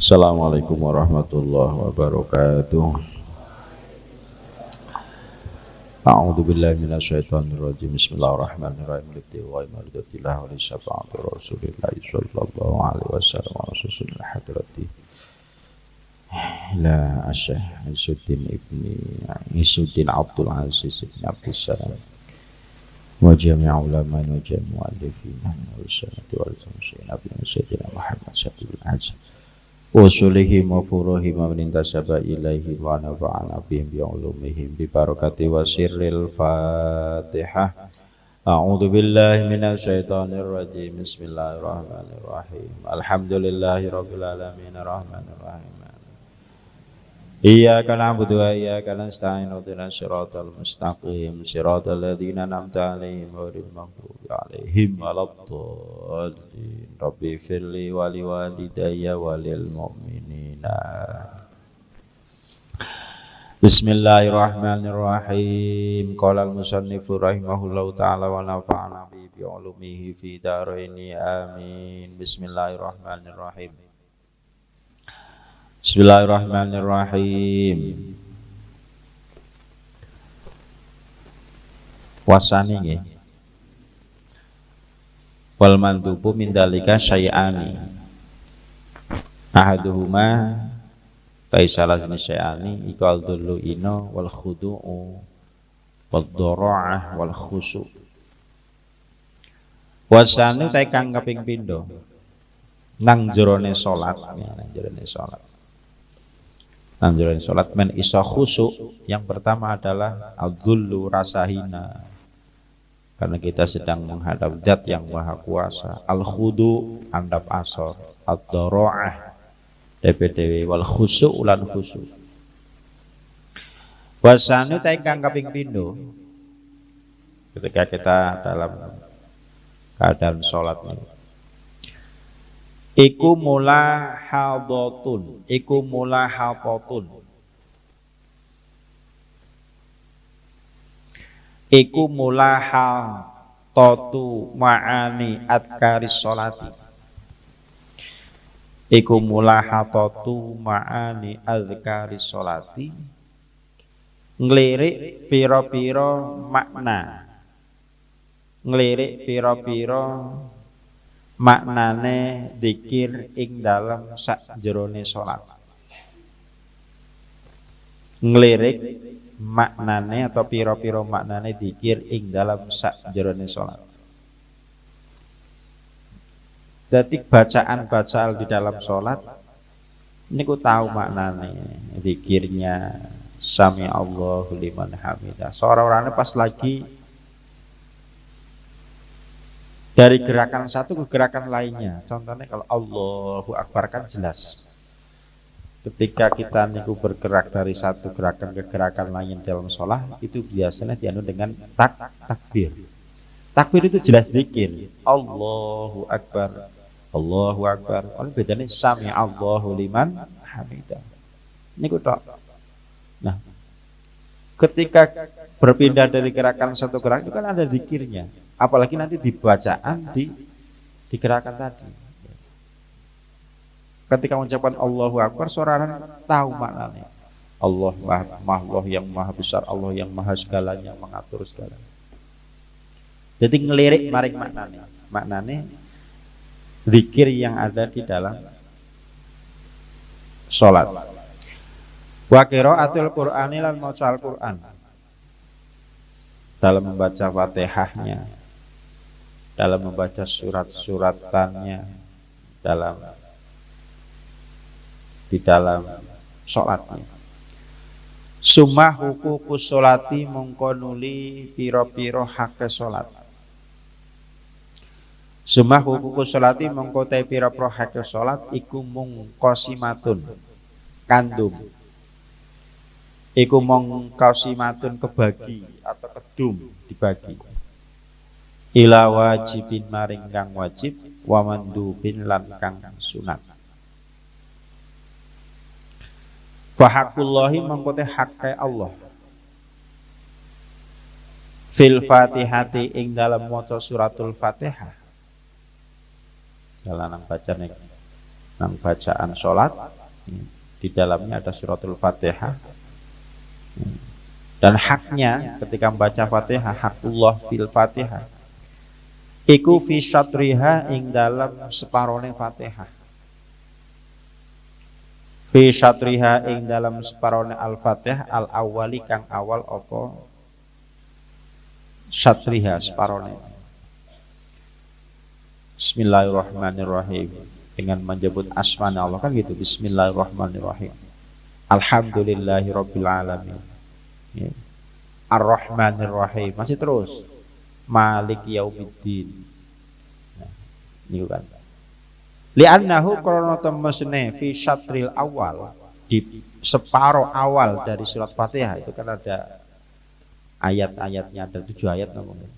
Assalamualaikum warahmatullahi wabarakatuh. A'udzu billahi minasyaitonir rajim. Bismillahirrahmanirrahim. Wa imadatillah wa syafa'ati Rasulillah sallallahu alaihi wasallam wa rasulil hadrati. La Asy'ah Isuddin Abdul Aziz ibn Abdus Salam. Wa jami'u ulama wa jami'u mu'allifin wa sunnati wal muslimin Sayyidina Muhammad sallallahu alaihi wasallam. Usulihim wa furuhim wa mintasaba ilaihi wa nafa'ana bihim bi'ulumihim bi barakati wa sirril fatihah. A'udzu billahi minasyaitonir rajim. Bismillahirrahmanirrahim. Alhamdulillahi rabbil alamin arrahmanir rahim. Iyyaka na'budu wa iyyaka nasta'in ihdinas siratal mustaqim siratal ladzina an'amta 'alaihim ghairil maghdubi 'alaihim waladdallin. Rabbi firli wa liwalidayya wa lil mu'minina. Bismillahirrahmanirrahim. Qala al-musannifu rahimahullahu ta'ala wa nafa'ana bi ulumihi fi daraini amin. Bismillahirrahmanirrahim. Bismillahirrahmanirrahim. Wasani nggih. Wal mandubu min dalika syai'ani. Ahaduhuma salah jenis syai'ani iku al-dhullu ino wal khudu'u wal dhara'ah wal khusu'. Wasani ta kang kaping pindho nang jerone salat, nang jerone salat. Anjuran sholat men iso khusyuk. Yang pertama adalah adzullu, rasa hina karena kita sedang menghadap zat yang maha kuasa. Al khudu, andap asor. Ad-dhara'ah, DPDW. Wal khusyuk ulan khusyuk. Wasanu taikang kaping pindho ketika kita dalam keadaan sholat ini iku mulahadatun, iku mulahadatun, iku mulahadatu ma'ani adkaris sholati, iku mulahadatu ma'ani adkaris sholati, ngelirik piro-piro makna, ngelirik piro-piro maknane zikir ing dalam sakjerone salat. Ngelirik maknane atau piro-piro maknane zikir ing dalam sakjerone salat. Jadi bacaan-bacaan di dalam salat niku tahu maknane zikirnya sami Allahu liman hamidah. Seorang-orangnya pas lagi dari gerakan satu ke gerakan lainnya. Contohnya kalau Allahu Akbar kan jelas. Ketika kita niku bergerak dari satu gerakan ke gerakan lain dalam sholat, itu biasanya dianu dengan takbir. Takbir itu jelas zikir. Allahu Akbar, Allahu Akbar. Kalau bedanya sami Allahu liman hamidah. Niku tok. Nah, ketika berpindah dari gerakan satu gerakan itu kan ada zikirnya. Apalagi nanti dibacaan di gerakan tadi. Ketika mengucapkan Allahu Akbar, seorang tahu maknanya. Allah yang maha besar, Allah yang maha segalanya, mengatur segalanya. Jadi ngelirik maring maknanya. Maknanya zikir yang ada di dalam sholat. Wa qiraatul Qur'ani lan maca Al-Qur'an. Dalam membaca Fatihahnya, dalam membaca surat-suratannya, di dalam sholatnya. Summa huququs sholati mongko nuli piro-piro hak sholat. Summa huququs sholati mongko te piro-piro hak sholat iku mungqasimatun kandung. Iku mungqasimatun kebagi atau kedum dibagi. Ila wajibin maring kang wajib wa mandubin lan kang sunat. Fa haqqullahi mangkote hakke Allah. Fil Fatihati ing dalam maca suratul Fatihah. Dalam baca nek nang bacaan sholat. Di dalamnya ada suratul Fatihah. Dan haknya ketika membaca Fatihah, hakullah fil Fatihah, iku fi syatriha ing dalam separone Fatihah. Fi syatriha ing dalam separone Al-Fatihah al-awwali kang awal apa syatriha separone. Bismillahirrahmanirrahim, dengan menyebut asma Allah kan gitu. Bismillahirrahmanirrahim. Alhamdulillahirabbil alamin. Ya. Ar-Rahmanir-Rahim, masih terus. Malik yaumiddin. Nah, ini kan. Li'annahu karena temesne fi syatril awal, di separuh awal dari surat Fatihah itu kan ada ayat-ayatnya, ada 7 ayat namanya.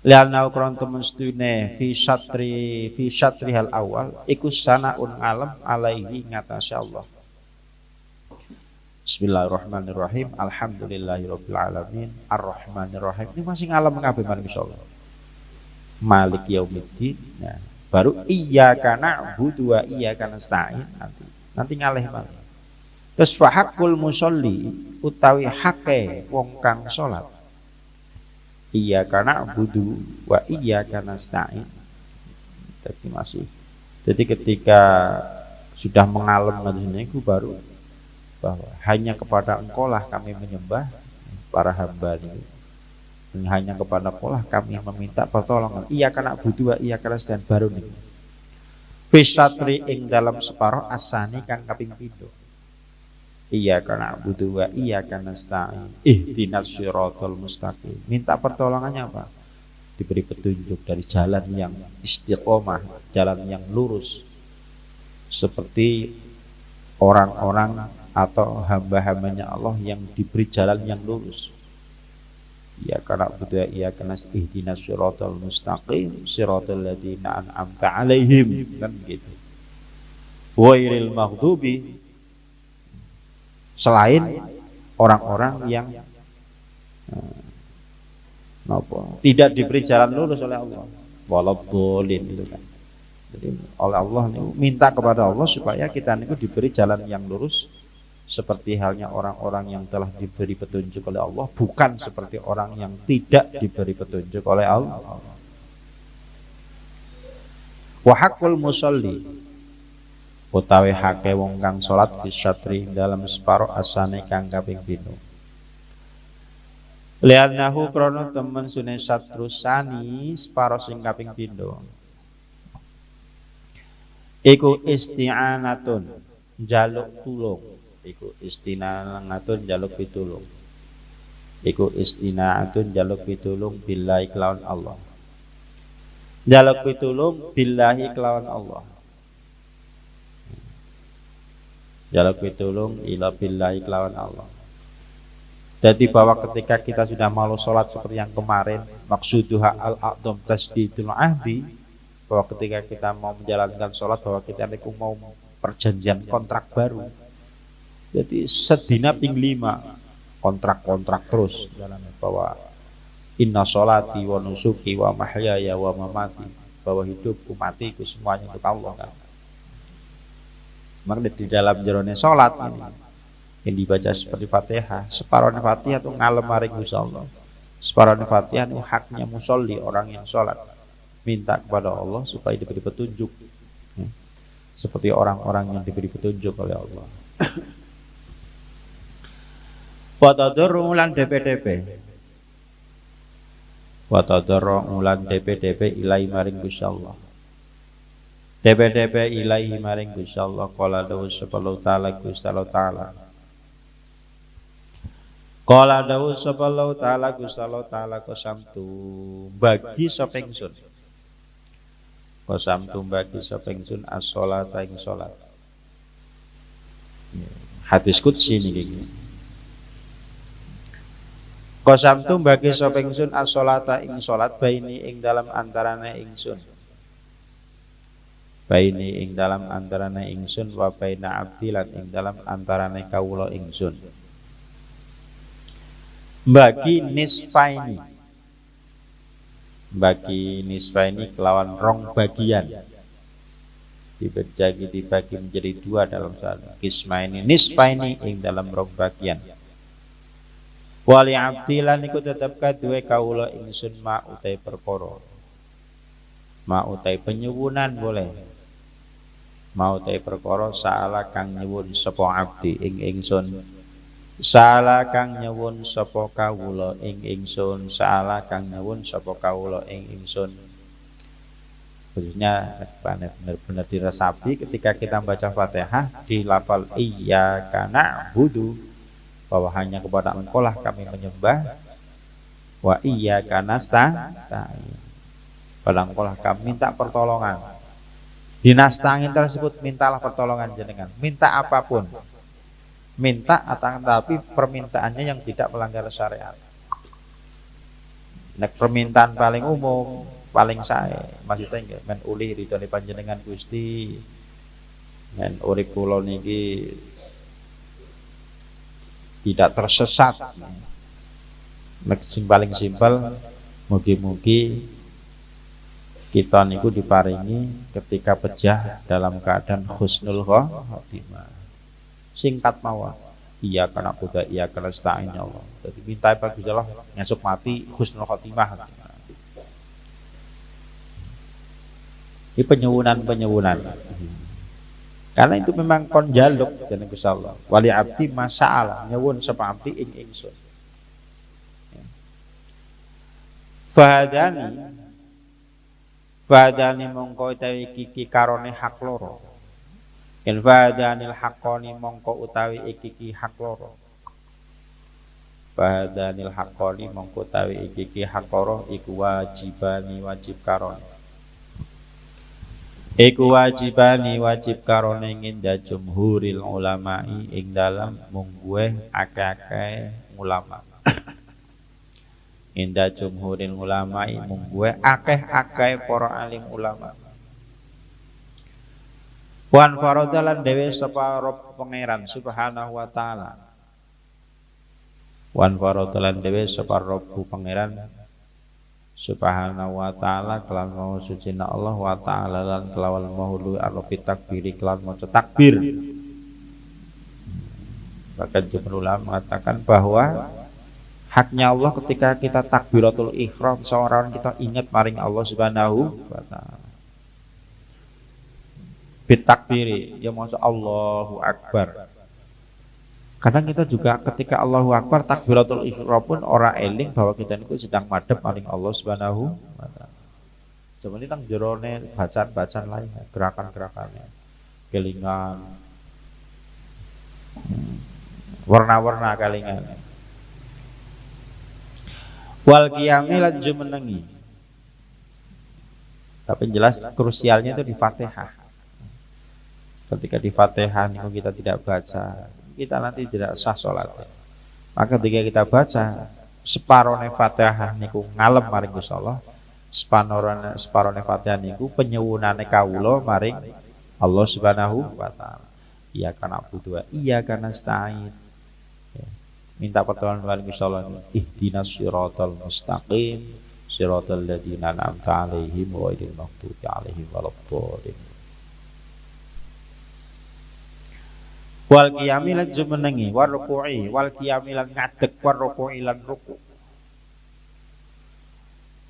Li'annahu karena temesne fi syatrihal awal iku sanaun alam alaihi ngatasé Allah. Bismillahirrahmanirrahim. Alhamdulillahirabbil alamin. Ar-Rahmanirrahim. Ini masih ngalam kabeh marang insyaallah. Malik yaumiddin. Nah, baru iyyaka na'budu wa iyyaka nasta'in nanti ngalih malih. Terus fa haqqul musolli utawi hake wong kang salat. Iyyaka na'budu wa iyyaka nasta'in. Jadi ketika sudah mengalem ngene iku baru bahwa hanya kepada Engkau lah kami menyembah para hamba ini, dan hanya kepada Engkau lah kami meminta pertolongan. Iya karena butuh, iya karena sedang baru nih. Fisatri ing dalam separuh asani kang kaping pindho. Iya karena butuh, iya karena stain. Ihdinas siratal mustaqim. Minta pertolongannya apa? Diberi petunjuk dari jalan yang istiqomah, jalan yang lurus, seperti orang-orang atau hamba-hambanya Allah yang diberi jalan yang lurus. Ya karena betul, ya karena ihdinas siratal mustaqim siratal ladzina an'amta 'alaihim, kan gitu. Ghairil maghdubi, selain orang-orang yang tidak diberi jalan lurus oleh Allah. Waladhdallin itu kan. Jadi oleh Allah minta kepada Allah supaya kita niku diberi jalan yang lurus, seperti halnya orang-orang yang telah diberi petunjuk oleh Allah, bukan seperti orang yang tidak diberi petunjuk oleh Allah. Wa haqqul musolli utawi hake wong kang salat fi syatri dalam separo asane kang kaping pindho. Li'annahu krana temen sune satrusani separo sing kaping pindho iku isti'anatun, jaluk tulung. Iku istina'atun jaluk pitulung. Iku istina'atun jaluk pitulung billahi kelawan Allah. Jaluk pitulung billahi kelawan Allah. Jaluk pitulung ila billahi kelawan Allah. Jadi bahwa ketika kita sudah malu sholat seperti yang kemarin, maksuduha al-a'dham tasdidul ahdi, bahwa ketika kita mau menjalankan sholat, bahwa kita mau perjanjian kontrak baru. Jadi sedina ping 5 kontrak-kontrak terus jalannya, bahwa inna sholati wa nusuki wa mahyaya wa mamati, bahwa hidupku matiku semuanya untuk Allah kan. Maka di dalam jerone sholat ini yang dibaca seperti Fatihah, separuh Fatihah itu ngalem maring Gusti Allah. Separuh Fatihah itu haknya musolli, orang yang sholat, minta kepada Allah supaya diberi petunjuk, ya. Seperti orang-orang yang diberi petunjuk oleh Allah. Watadurru ulan DPDP, watadurru ulan DPDP ilai maring Gusti Allah. DPDP ilai maring Gusti Allah. Qala dawu subhanahu ta'ala Gusti Allah ta'ala. Qala dawu subhanahu ta'ala Gusti Allah ta'ala qasamtu bagi sapa ingsun. Qasamtu bagi sapa ingsun as-sholata ing salat. Hadis qudsi niki. Qasamtu bagi sapa ingsun as-sholata ing salat baini ing dalam antarane ingsun. Baini ing dalam antarane ingsun wa baina abdi lan ing dalam antarane kawula ingsun. Bagi nisfaini. Bagi nisfaini kelawan rong bagian. dibagi menjadi dua dalam satu kismaini nisfaini ing dalam rong bagian. Wali abdilan iku tetep kaduwe kawula ingsun ma utai perkara. Ma utai penyuwunan boleh. Ma utai perkara saala kang nyuwun sapa abdi ing ingsun. Saala kang nyuwun sapa kawula ing ingsun. Saala kang nyuwun sapa kawula ing ingsun. Khususnya benar-benar diresapi ketika kita membaca Fatihah di lafal iyyaka na'budu, bahwa hanya kepada Engkau lah kami menyembah, wa iyyaka nasta'in, pada Engkau lah kami minta pertolongan. Di nasta'in tersebut mintalah pertolongan jenengan, minta apapun, minta tapi permintaannya yang tidak melanggar syariat. Nek permintaan paling umum, paling saya maksudnya nggih men ulih ridhone panjenengan Gusti, men urip kula niki tidak tersesat. Nek sing paling simpel, mugi-mugi kita niku diparingi ketika pejah dalam keadaan husnul khotimah. Singkat mawon. Iya karena buta, iya karena nasta'in ya Allah. Jadi minta bagi Allah ngesuk mati husnul khotimah. Ini penyuwunan. Karena itu memang kon jaluk jeneng Gusti Allah. Wali abdi masalah nyuwun sapa abdi ing ingsun. Fahadani mongko utawi iki karone hak loro. In fahadanil haqqani mongko utawi iki hak loro. Fahadanil haqqani mongko utawi iki hak loro iku wajibani wajib karone. Iku wajibani wajib karone nginda jumhuril ulama'i ing dalam mungguhe akeh-akeh ulama. Inda jumhuril ulama'i mungguhe akeh-akeh para alim ulama. Wan faradalan dewe sapa Rabb pangeran subhanahu wa ta'ala. Wan faradalan dewe sapa Rabb pangeran subhanahu wa ta'ala kelawan maha suci Allah wa ta'ala lan kelawan maha luwih arabi takbiri kelawan maca takbir. Bahkan jumhur ulama mengatakan bahwa haknya Allah ketika kita takbiratul ihram seorang kita ingat maring Allah subhanahu wa ta'ala. Bitakbiri ya maksud Allahu Akbar. Kadang kita juga ketika Allahu Akbar takbiratul ihram pun ora eling bahwa kita niku sedang madhep maring Allah Subhanahu wa taala. Cuman ini tang jerone bacaan-bacaan lain, gerakan-gerakannya. Kelingan. Warna-warna kelingan. Wal qiyami lan jumenengi. Tapi jelas krusialnya itu di Fatihah. Ketika di Fatihah niku kita tidak baca, kita nanti tidak sah sholatnya. Maka ketika kita baca separone Fatihah niku ngalem maring Gusti Allah, separone Fatihah niku penyuwunane kawula maring Allah Subhanahu wa taala. Iya kana butuh, iya kana nasta'in. Minta pertolongan maring Gusti Allah. Ihdinas siratal mustaqim, siratal ladzina an'amta 'alaihim ghairil maghdubi 'alaihim waladdallin. Wal qiyami lan jumenengi war ruku'i wal qiyami lan ngadeg war ruku'i lan ruku'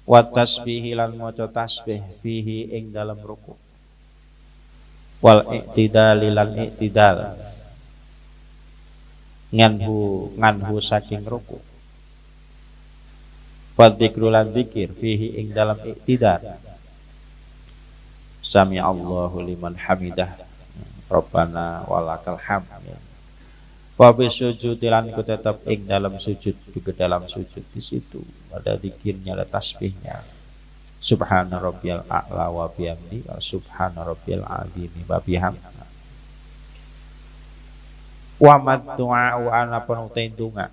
wa tasbihi lan maca tasbih fihi ing dalam ruku' wal i'tidal lan i'tidal nganhu saking ruku' wa dzikru lan dzikir fihi ing dalam i'tidal sami Allahu liman hamidah Rabbana walakal hamd. Wa bisujud lan ku tetap ing dalam sujud, juga dalam sujud di situ ada zikirnya, ada tasbihnya. Subhana rabbiyal a'la wa bihamdi wa subhana rabbiyal azim wa bihamdi. Wa mad du'a wa anapun tendunga.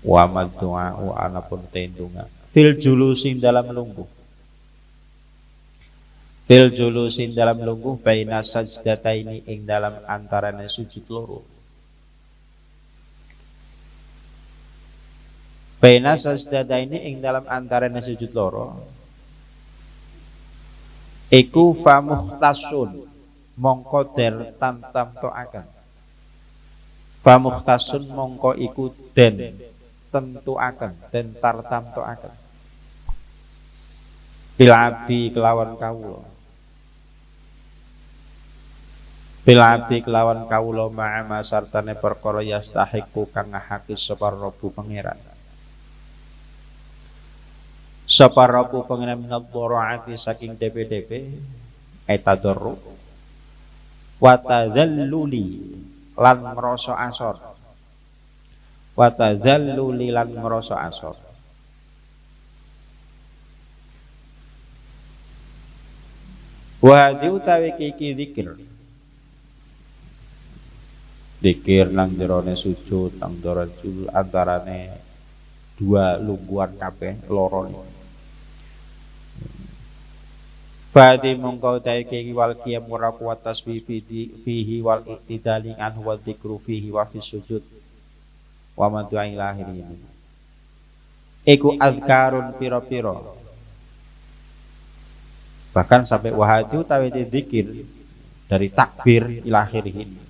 Wa mad du'a wa anapun tendunga. Fil julusin dalam lungguh. Fil julusin dalam lungguh baina sajdataini ing dalam antarane sujud loro. Baina sajdataini ing dalam antarane sujud loro. iku famuhtasun mongko der tam toaken. Famuhtasun mongko iku den tentuaken, den tartam toaken. Bilabdi kelawan kawula. Bilabdi kelawan kawula ma'ama sartane perkara yastahiqu kang ngahaki sapa Rabbu pangeran. Sapa Rabbu pangeran minad dharaati saking DP-DP etadarru wa tadzalluli lan ngrasa asor. Wa tadzalluli lan ngrasa asor. Wa utawi iki zikir. Zikir nang jerone sujud, nang jerone jul antarane dua lungguhan kabeh loro iki. Fadi mongko utawi iki wal qiyam wa rakuat tasbih fihi wal iktidali anhu wa dzikru fihi wa fi sujud wa ma du'a ilahirin. Iku azkarun pira-pira. Bahkan sampai wahadi utawi dzikir dari takbir ilahirin.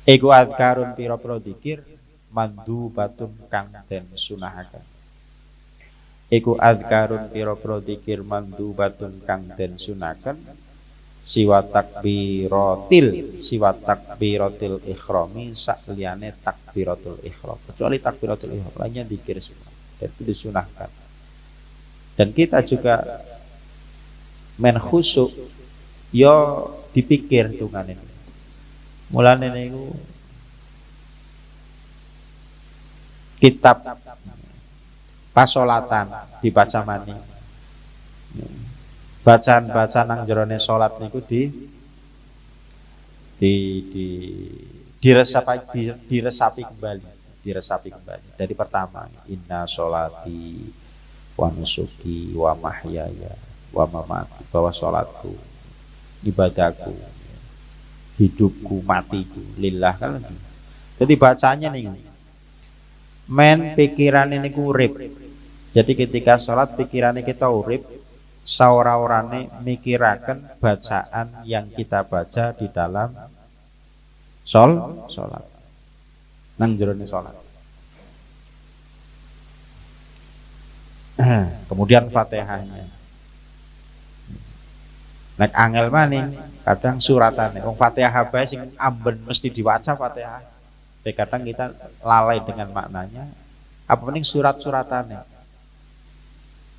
Iku azkarun pira-pira dzikir mandubatun kang den sunahaken. Iku azkarun pira-pira dzikir mandubatun kang den sunahaken siwa takbiratil ikhrami sak liyane takbiratul ihram. Kecuali takbiratul ihram lainnya dzikir sunah. Itu disunahkan. Dan kita juga men khusyuk yo dipikir tungan ini. Mulane niku kitab pasolatan dibaca maning. Bacaan-bacaan nang jerone salat niku diresapi kembali dari pertama inna sholati wa nusuki wa mahyaya wa mamati, bahwa salatku ibadahku hidupku matiku lillah kan. Jadi bacanya nih men pikiran ini urip. Jadi ketika sholat pikirannya kita urip, saura-orane mikiraken bacaan yang kita baca di dalam sholat nang jerone sholat. Kemudian Fatihahnya. Nek angel maning kadang suratane wong Fatihah bae sing amben mesti diwaca Fatihah. Kadang kita lalai dengan maknanya. Apa mending surat-suratane.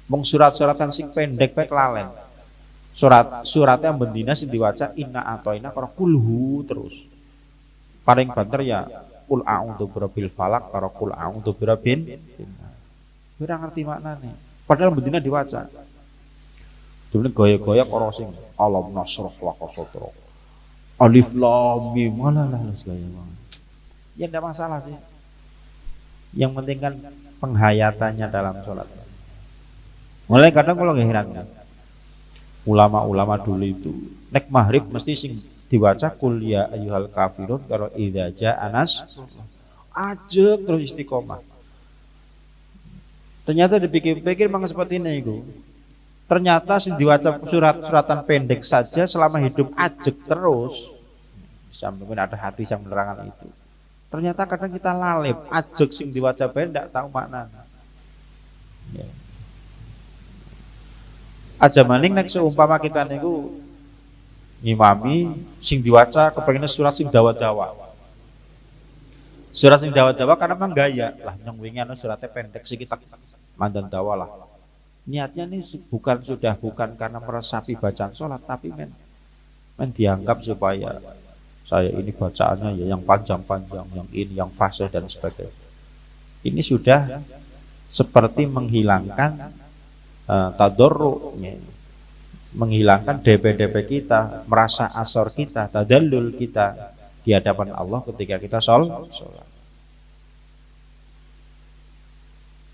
Mung surat-suratan sing pendek bae lalen. Suratnya bendina sing diwaca inna atoina karo kulhu terus. Paling banter ya qul a'udzu birabbil falaq karo qul a'udzu birabbin nas. Ora ngerti maknane. Padahal bendina diwaca. Dene gaya-gaya karo sing alam nasrah laka sadra. Alif lam mim malalah segala. Ya enggak masalah sih. Yang penting kan penghayatannya dalam sholat. Mulai kadang kalau heran kan, ulama-ulama dulu itu nek maghrib mesti sing diwaca kul ya ayyuhal kafirun karo idza jaa nas ajek terus istiqomah. Ternyata dipikir-pikir memang seperti ini itu. Ternyata sing diwaca surat-suratan pendek saja selama hidup ajek terus. Bisa mungkin ada hati yang menerangkan itu. Ternyata kadang kita lalip ajek sing diwaca bae ndak tahu maknanya. Ya. Aja maning nek seumpama kita niku ngimami sing diwaca kepengine surat sing dawa-dawa. Surat sing dawa-dawa karena memang gaya lah yang wingi ana suratnya pendek sing kita mandan dawa lah. Niatnya ini bukan karena meresapi bacaan sholat, tapi men dianggap supaya saya ini bacaannya ya yang panjang-panjang, yang ini, yang fasih dan sebagainya. Ini sudah seperti menghilangkan tadarru, menghilangkan DP-DP kita, merasa asor kita, tadallul kita di hadapan Allah ketika kita sholat.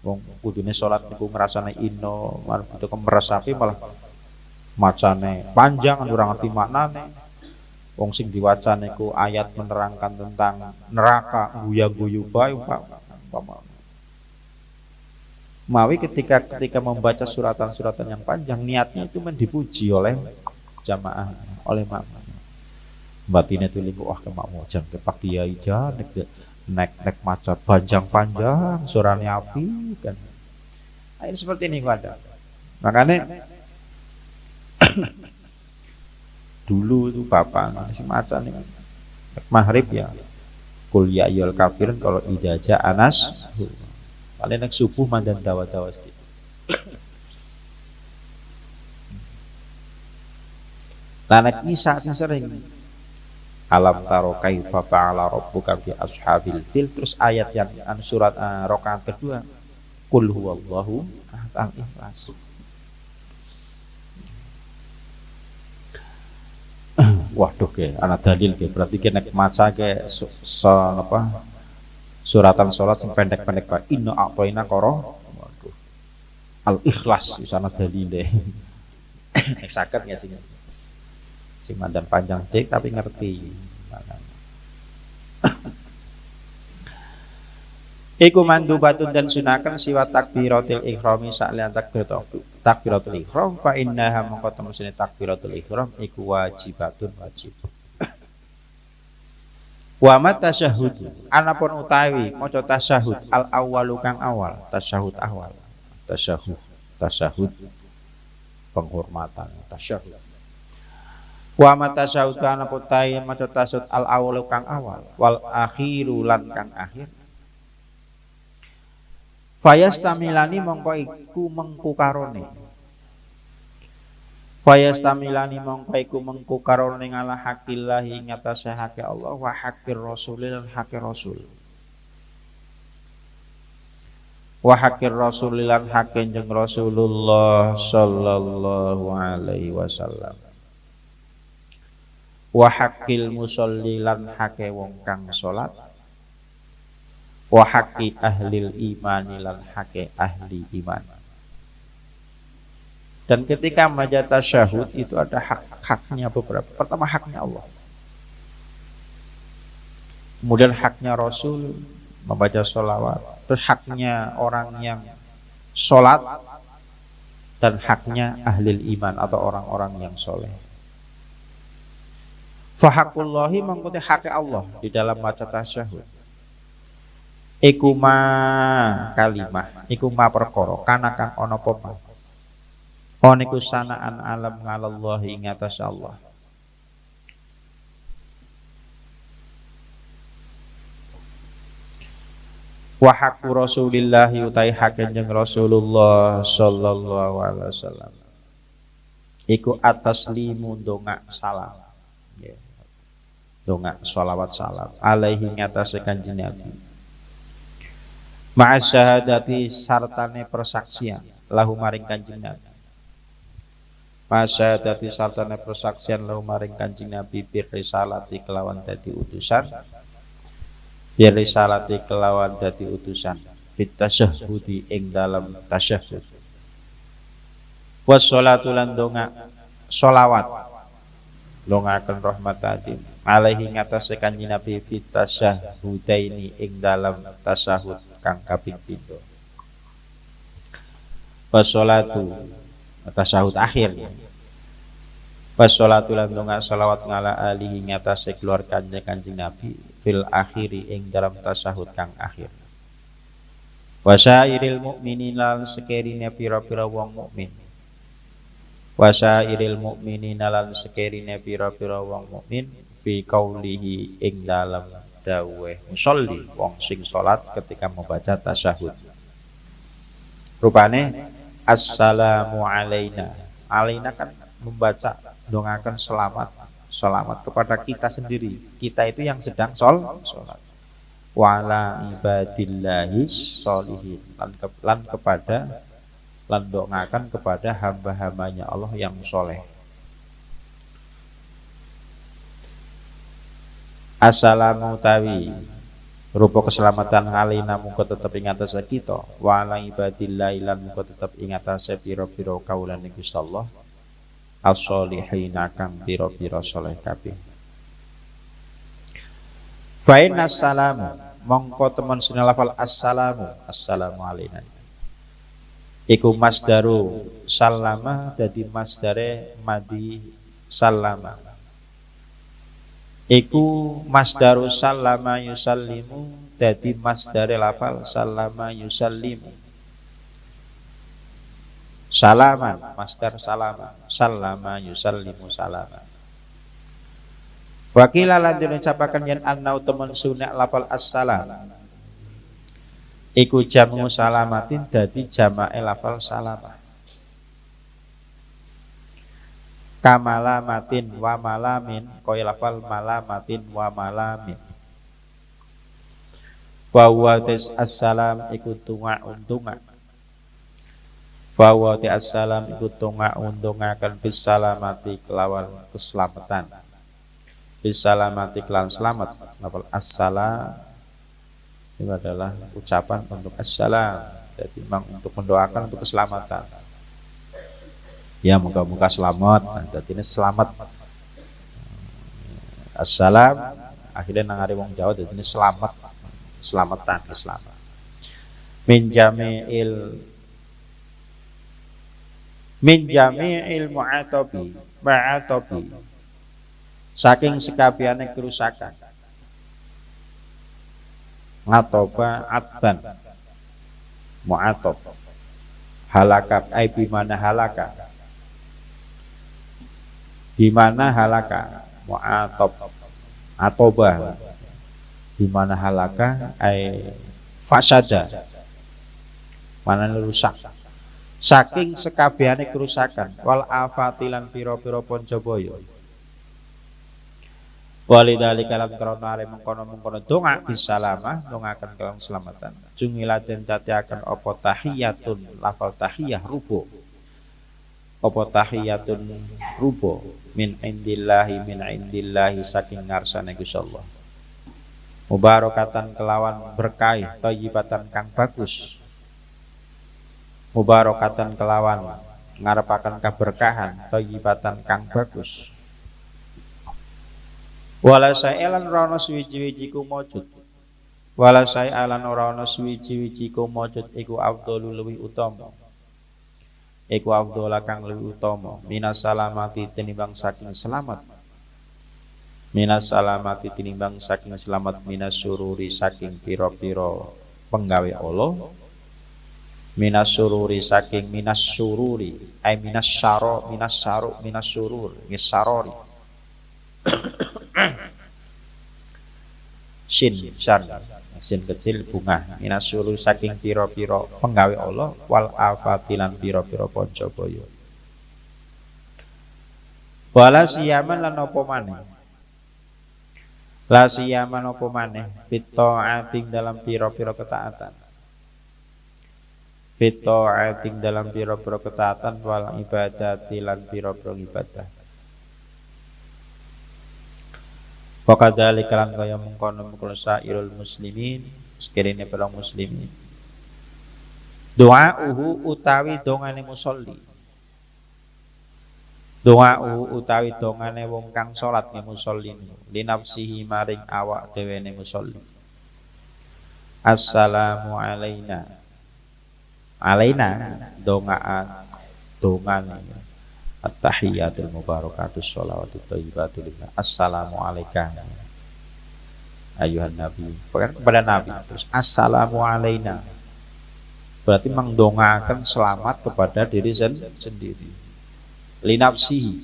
Wong kudune salat niku ngrasane ino, marep itu meresapi malah macane panjang ora ngerti maknane. Wong sing diwaca niku ayat menerangkan tentang neraka guya-guyu bae umpama. Mawi ketika membaca suratan-suratan yang panjang, niatnya itu dipuji oleh jamaah, oleh makmum. Batinnya itu liku wah kemakmu jang kepak kiai jan nek maca panjang-panjang suranya api kan. Nah, ini seperti ini ada. Makanya dulu itu bapak si maca nih maghrib ya. Kul ya ayyuhal kafirun kalau idaja anas. Paling nek subuh mandan dawa-dawa sedikit. Nah nek nisa sering alam taro kaifa fa'ala rabbuka bi ashabil fil, terus ayat yang surat rakaat kedua qul huwallahu ahad ikhlas. Waduh ke ana dalil ke berarti kena maca ke suratan salat sing pendek-pendek Pak inna a'tayna qara. Waduh al ikhlas di sana dalile. Nek saged nggih sing mandan panjang dik tapi ngerti. Iku mandubatun dan sunakan siwa takbiratul ihrami sa'lian takbiratul ihram fa innaha mongko temene takbiratul ihram iku wajibatun wajib. Wa mat tasyahhud anapun utawi maca tasyahud al awwalu kang awal tasyahud awal tasyahud penghormatan tasyahud. Wa mata syautan putai maca tasud al awal kang awal wal akhiru lan kang akhir. Fayastamilani mongko iku mengku karone. Fayastamilani mongko iku mengku karone ngala hakillahi ngatasé hake Allah wa hakir rasulil lan hake rasul. Wa hakir rasulil lan hake jeung Rasulullah sallallahu alaihi wasallam. Wa haqqil musolli lan hake wong kang salat wa haqqi ahlil imani lan hake ahli iman. Dan ketika membaca tasyahud itu ada hak-haknya beberapa. Pertama haknya Allah, kemudian haknya Rasul membaca sholawat, terus haknya orang yang sholat, dan haknya ahlil iman atau orang-orang yang soleh. Fahakullahi mengikuti hak Allah di dalam maca tasyahud. Iku ma kalimah, iku ma perkara kana kang ana apa ma. Oniku sanaan alam ngalallahi ing atas Allah. Wa haqqu Rasulillahi utai haken jeung Rasulullah sallallahu alaihi wasallam. Iku atas limu ndonga salam. Donga sholawat salam alaihi ngatasi kanjeng Nabi ma'a syahadati sartane persaksian lahu maring kanjeng Nabi ma'a syahadati sartane persaksian lahu maring kanjeng Nabi bir risalati kelawan dadi utusan fit tasyahudi ing dalam tasyahud wassalatu lan donga sholawat longaken rahmat adim alaihi ngatasé kanjeng Nabi fit tasyahudaini ing dalam tasyahud kang kaping 7. Wassalatu tasyahud akhir. Wassalatu lan donga selawat ngala alihi ngatasé keluargane kanjeng Nabi fil akhiri ing dalam tasyahud kang akhir. Wasyairil mukminin lan sekerine pira-pira wong mukmin. Wasyairil mukminin lan sekerine pira-pira wong mukmin fi qaulihi ing dalam dawuh musolli wong sing salat ketika membaca tasyahud. Rupane assalamu alaina. Alaina kan membaca dongakan selamat kepada kita sendiri. Kita itu yang sedang salat. Wala ibadillahis sholihin lan kepada lan dongakan kepada hamba-hambanya Allah yang soleh. Assalamu tawi rupa keselamatan alina muka tetap ing atase kita wa ala ibadillah lan muka tetap ing atase pira-pira kaulan Gusti Allah as-sholihin kang pira-pira saleh kabeh. Fa innassalamu mongko temen sine lafal assalamu alaina iku masdaru sallama dadi masdare madi sallama. Iku masdaru sallama yusallimu dadi masdare lafal sallama yusallimu. Salaman masdar salama, sallama yusallimu salama. Wakila lan diucapaken yen annau temen sunnah lafal assalam iku jamu salamatin dadi jamae lafal salamah. Kamalamatin wa malamin kaya lafal malamatin wa malamin. Wa huwa assalam iku tunga untunga. Wa huwa assalam iku tunga untungaken bis salamati kelawan keselamatan. Bis salamati kelawan selamat. Lafal assalam itu adalah ucapan untuk assalam. Jadi memang untuk mendoakan untuk keselamatan. Ya moga-moga selamat. Nah, jadi ini selamat. Assalam akhirnya nang ari wong Jawa jadi ini selamat. Selamatan selamat. Min jami'il mu'atabi ma'atabi saking sekabiane kerusakan. Ngatoba adban mu'atab halaka ai bimana halaka mu'atab atoba bimana halaka ai fasada mana rusak saking sekabehane kerusakan wal afatilan pira-pira pancabaya. Walidali kalam krana are mengkono-mengkono donga bisalamah dongaken kelawan keselamatan. Jungilaten tatiaken apa tahiyatun lafal tahiyah rubo. Apa tahiyatun rubo min indillahi saking ngarsane Gusti Allah. Mubarakatan kelawan berkah thayyibatan kang bagus. Mubarakatan kelawan ngarepaken kaberkahan thayyibatan kang bagus. Wala sa'ilan rana suwiji-wiji ku mujud. Wala sa'ilan rana suwiji-wiji ku mujud iku afdalu luwih utama. Iku afdala kang luwih utama minas salamati tinimbang saking selamat. Minas salamati tinimbang saking selamat minas sururi saking pira-pira penggawe Allah. Minas sururi saking minas sururi ay minas syaro minas saru minas surur ngisarori. Sin kecil bunga minas sururi saking pira-pira penggawe Allah wal afatilan pira-pira pancabaya. Wala siyaman lan apa maneh. La siyaman apa maneh fitaating dalam pira-pira ketaatan. Fitaating dalam pira-pira ketaatan wal ibadati lan pira-pira ibadah. Fakadali kalan kaya mengkono sairul muslimin sekiranya para muslimin. Doa'uhu utawi dongane musolli. Doa'uhu utawi dongane wong kang salat nge musolli linafsihi maring awak dhewe ne musolli. Assalamu alaina. Alaina dongane at-tahiyatul mubarakatus sholawatut thayyibatul lillah. Assalamu alayka ayuhan nabi. Kepada nabi terus assalamu alaina. Berarti mendongakan selamat kepada diri sendiri. Linafsihi.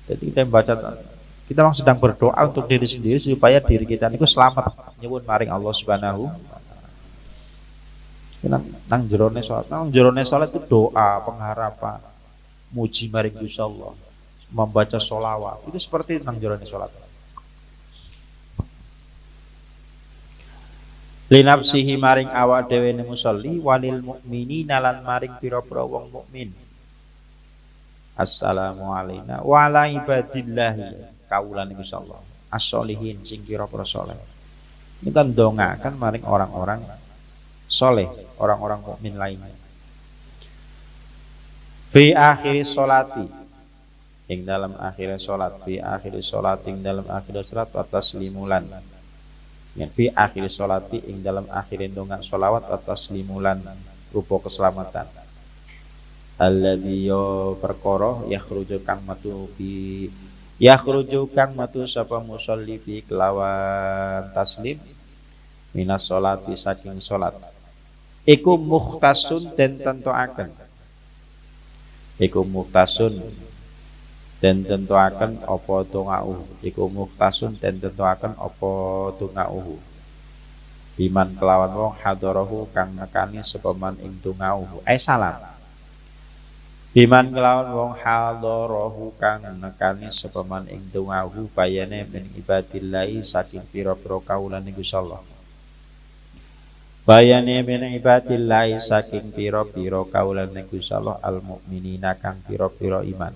Jadi kita membaca kita memang sedang berdoa untuk diri sendiri supaya diri kita itu selamat nyuwun maring Allah Subhanahu. Nang jerone salat itu doa pengharapan muji maring Gusti Allah, membaca sholawat itu seperti nang jerone salat. Linafsihi maring awak dhewe ne musolli walil mukminina lan maring pira-pira wong mukmin. Assalamu alaina wa ala ibadillahi kaulane Gusti Allah. As-sholihin sing pira-pira saleh. Kita ndongaken maring orang-orang soleh, orang-orang mukmin lainnya. Fi akhir sholati ing dalam akhir sholat. Fi akhir sholati ing dalam akhir sholat wa taslimulan. Ya, fi akhir sholati ing dalam akhir ndonga sholawat wa taslimulan rupa keselamatan. Alladzi yo perkara yakhruju kang matu sapa musolli fi kelawan taslim minas sholati saking salat. Iku mukhtasun den tentuaken. Iku mukhtasun den tentuaken apa tungau. Iku mukhtasun den tentuaken apa tungau. Biman kelawan wong hadarahu kang nekani sapa man ing tungau. Salam. Biman kelawan wong hadarahu kang nekani sapa man ing tungau bayane min ibadillahi saking pira-pira kawulane Gusti Allah. Bayane min ibadillahi saking pira-pira kawulane Gusti Allah al-mukminina kang pira-pira iman.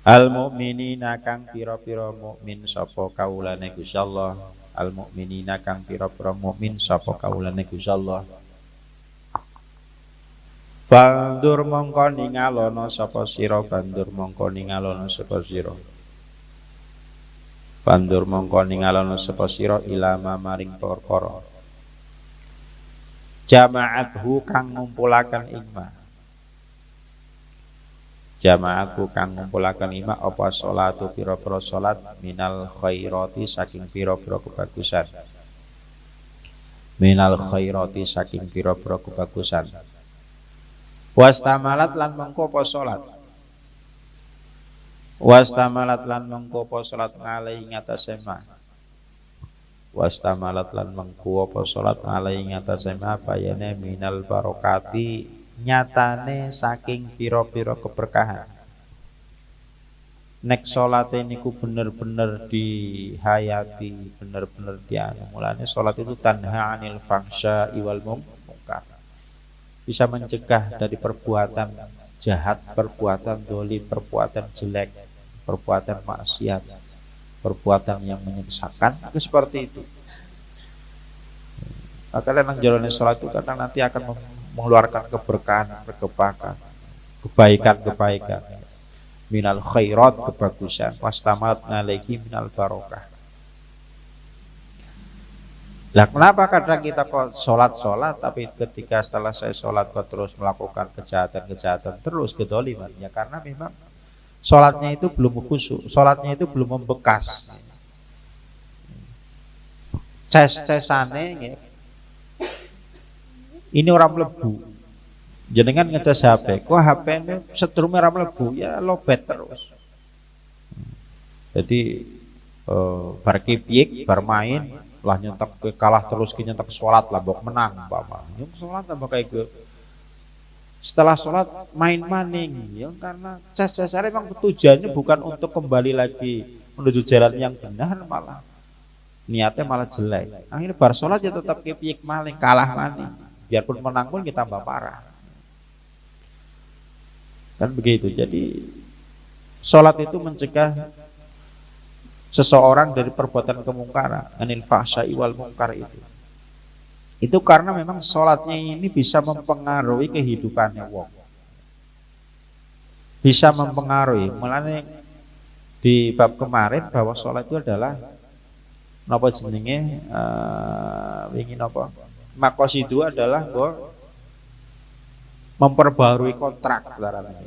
Al-mukminina kang pira-pira mukmin sapa kawulane Gusti Allah. Al-mukminina kang pira-pira mukmin sapa kawulane Gusti Allah. Bandur mongko ningalono sapa sira bandur mongko ningalono sapa sira. Bandur mongko ningalono sapa sira ilama maring perkara. Jama'athu kang ngumpulaken ima. Jama'athu kang ngumpulaken ima apa salatu pira-pira salat minal khairati saking pira-pira kebagusan. Minal khairati saking pira-pira kebagusan. Wastamalat lan mengko apa salat. Wastamalat lan mengko apa salat ngalai ngatasé ma. Wastamalat lan mengko apa salat ngalai ngatasé ma bayane minal barokati nyatane saking pira-pira keberkahan. Nek salate niku bener-bener dihayati, bener-bener dianu. Mulane salat itu tanha 'anil fahsya'i wal munkar. Bisa mencegah dari perbuatan jahat, perbuatan dolim, perbuatan jelek, perbuatan maksiat, perbuatan yang menyesatkan. Itu seperti itu. Makanya yang jalani sholat itu karena nanti akan mengeluarkan keberkahan, kebaikan, minal khairat kebagusan, wastamat alaihi minal barokah. Lah kenapa kadang kita kok sholat tapi ketika setelah saya sholat kok terus melakukan kejahatan terus kedoliman? Ya karena memang sholatnya itu belum khusyuk, sholatnya itu belum membekas. Ces-cesane ini orang mlebu. Jenengan ngecas HP, kok HP ini setrum orang mlebu ya lobet terus. Jadi bar kipyik, bar main lah nyentak kalah terus nyentak sholat lah bok menang bapak yang sholat tambah kayak gue setelah sholat main maning ya karena ces-cesare memang tujuannya bukan untuk kembali lagi menuju jalan yang benar, malah niatnya malah jelek. Akhirnya bar sholat ya tetap kepiyik maling, kalah maning, biarpun menang pun kita tambah parah kan begitu. Jadi sholat itu mencegah seseorang dari perbuatan kemungkaran, anil fahsya'i wal munkar itu karena memang sholatnya ini bisa mempengaruhi kehidupannya wong, bisa mempengaruhi. Mulane di bab kemarin bahwa sholat itu adalah napa jenenge ingin apa maqasidu adalah bahwa memperbarui kontrak larane.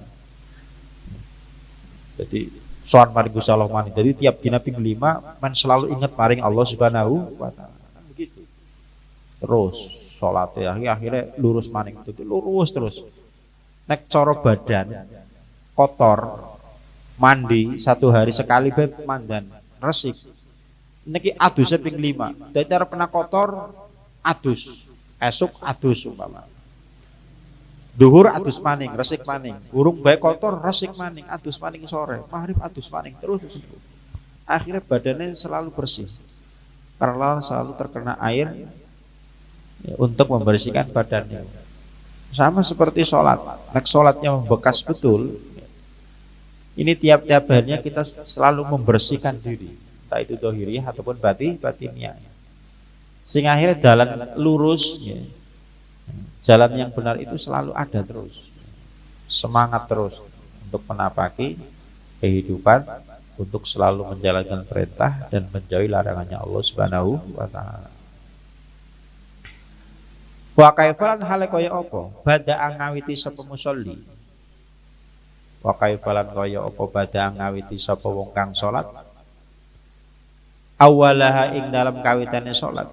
Jadi soal maring Gusti Allah mani. Jadi tiap dina ping 5 man selalu ingat maring Allah Subhanahu wa taala. Begitu. Terus salate akhirnya lurus maning itu lurus terus. Nek cara badan kotor mandi 1 hari sekali bae mandan resik. Niki adus ping 5. Dadi cara pernah kotor adus. Esuk adus umpama. Duhur adus maning, resik maning, urung bae kotor, resik maning, adus maning sore, maghrib adus maning terus. Akhirnya badannya selalu bersih, karena selalu terkena air ya, untuk membersihkan badannya. Sama seperti sholat, nek sholatnya membekas betul, ini tiap-tiap harinya kita selalu membersihkan diri, entah itu dohiriyah ataupun batiniyah, sehingga akhirnya jalan lurus. Ya, jalan yang benar itu selalu ada terus, semangat terus untuk menapaki kehidupan, untuk selalu menjalankan perintah dan menjauhi larangannya Allah Subhanahu wa taala. Wa kaifalan hale kaya apa? Bada ngawiti sapa musolli. Wa kaifalan kaya apa bada ngawiti sapa wong kang salat. Awalaha ing dalam kawitane salat.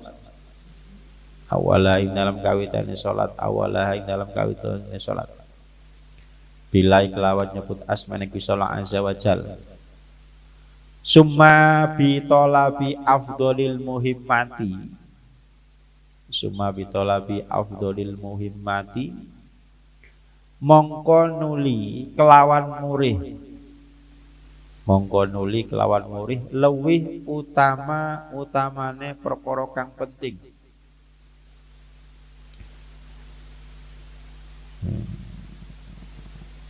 Awalaha ing dalam kawitane salat. Awalaha ing dalam kawitane salat. Bila kelawan nyebut asmane Gusti Allah azza wa jalla. Summa bi talabi afdhalil muhimmati. Summa bi talabi afdhalil muhimmati. Mongko nuli kelawan murih. Mongko nuli kelawan murih luwih utamane perkara kang penting.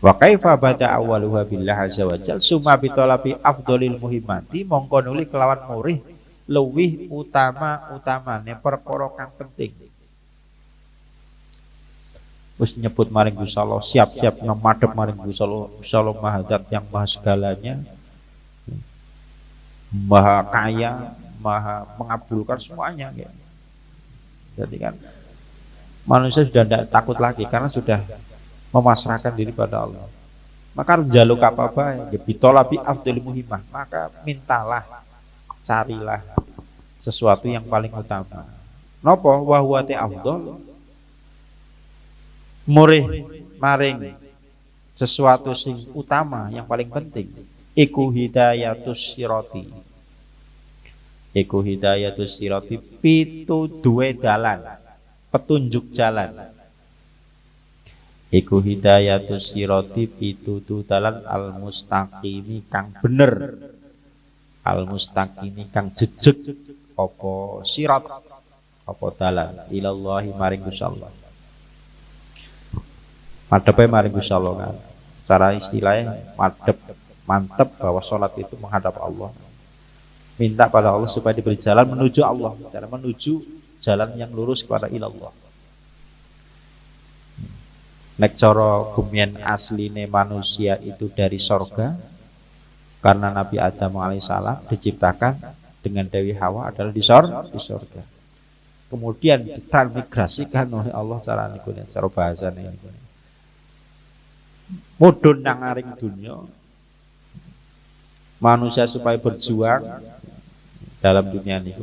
Wa kaifa bada awwaluha billah azza wa jalla summa bi talabi afdhalil muhimmati mongko nuli kelawan murih luwih utamane perkara kang penting. Wis nyebut maring Gusti Allah, siap-siap madhep maring Gusti Allah, Gusti Allah Maha Zat yang maha segalanya, maha kaya, maha mengabulkan semuanya ya. Jadi kan manusia sudah tidak takut lagi karena sudah memasrahkan diri pada Allah. Maka njaluk apa-apa ya bitolabi afdhal muhimmah, maka mintalah, carilah sesuatu yang paling utama. Napa wa huwa ta afdhal? Murih maring sesuatu sing utama yang paling penting. Iku hidayatus sirati. Iku hidayatus sirati pitu duwe dalan, petunjuk jalan. Iku hidayatus sirati pitutu dalan al mustaqimi kang bener. Al mustaqimi kang jejeg apa sirat apa dalan ilallahi maring Gusti Allah. Madhepe maring Gusti Allah kan. Cara istilahnya madhep mantep bahwa sholat itu menghadap Allah. Minta pada Allah supaya diberi jalan menuju Allah, cara menuju jalan yang lurus kepada ilallah. Nek cara gumian asline manusia itu dari sorga, karena Nabi Adam alaihissalam diciptakan dengan Dewi Hawa adalah di sorga. Kemudian ditransmigrasikan oleh Allah cara bahasa ini. Mudun nang aring dunya, manusia supaya berjuang dalam dunia ini,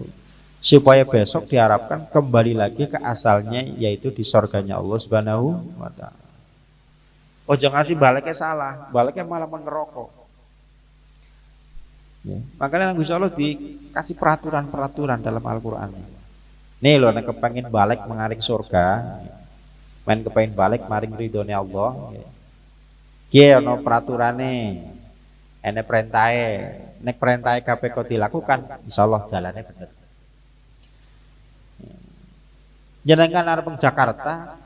supaya besok diharapkan kembali lagi ke asalnya, yaitu di sorganya Allah Subhanahu wa Ta'ala. Oh jangan sih baliknya salah, baliknya malah menerokok. Ya. Makanya Gusti Allah dikasih peraturan-peraturan dalam Al-Quran. Nih loh, yang kepengen balik mengaring surga, main kepengen balik maring ridhonya Allah. Kia no peraturannya, ene perintahe, nek perintahe kabeh kok dilakukan, insyaallah jalannya bener. Jenengan arep Jakarta,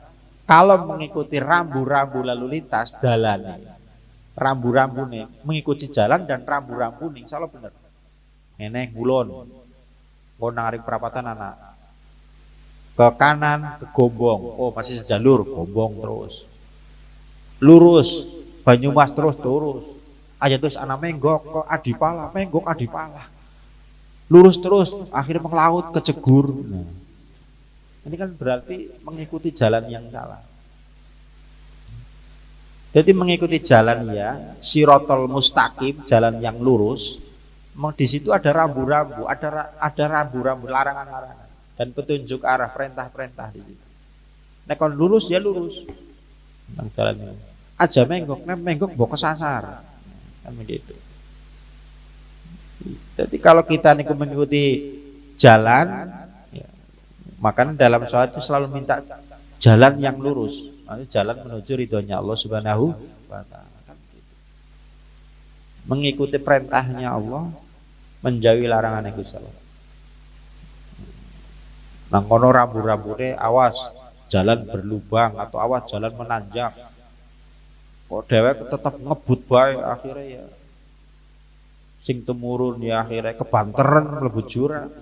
kalau mengikuti rambu-rambu lalu lintas dalan, rambu-rambune mengikuti jalan dan rambu-rambune insyaallah bener. Eneh ngulon, mau narik perapatan anak ke kanan ke Gombong, oh masih sejalur Gombong terus, lurus Banyumas terus aja terus anak menggok ke Adipala, menggok Adipala, lurus terus akhirnya melaut ke Cegur. Nah, ini kan berarti mengikuti jalan yang salah. Jadi mengikuti jalan ya sirotol mustaqim, jalan yang lurus. Di situ ada rambu-rambu, ada rambu-rambu, larangan-larangan dan petunjuk arah, perintah-perintah di situ. Nah kalau lurus ya lurus, tentang jalan ini. Aja menggok bawa kesasar, kan begitu. Jadi kalau kita mengikuti jalan, ya, maka dalam sholat itu selalu minta jalan yang lurus, jalan menuju ridhonya Allah Subhanahu wa Ta'ala. Mengikuti perintahnya Allah, menjauhi larangannya Gusti Allah. Nang kono rambu-rambune awas jalan berlubang atau awas jalan menanjak. Kok dhewek tetap ngebut bae akhirnya ya sing temurun ya akhirnya kebanteran mlebu jurang.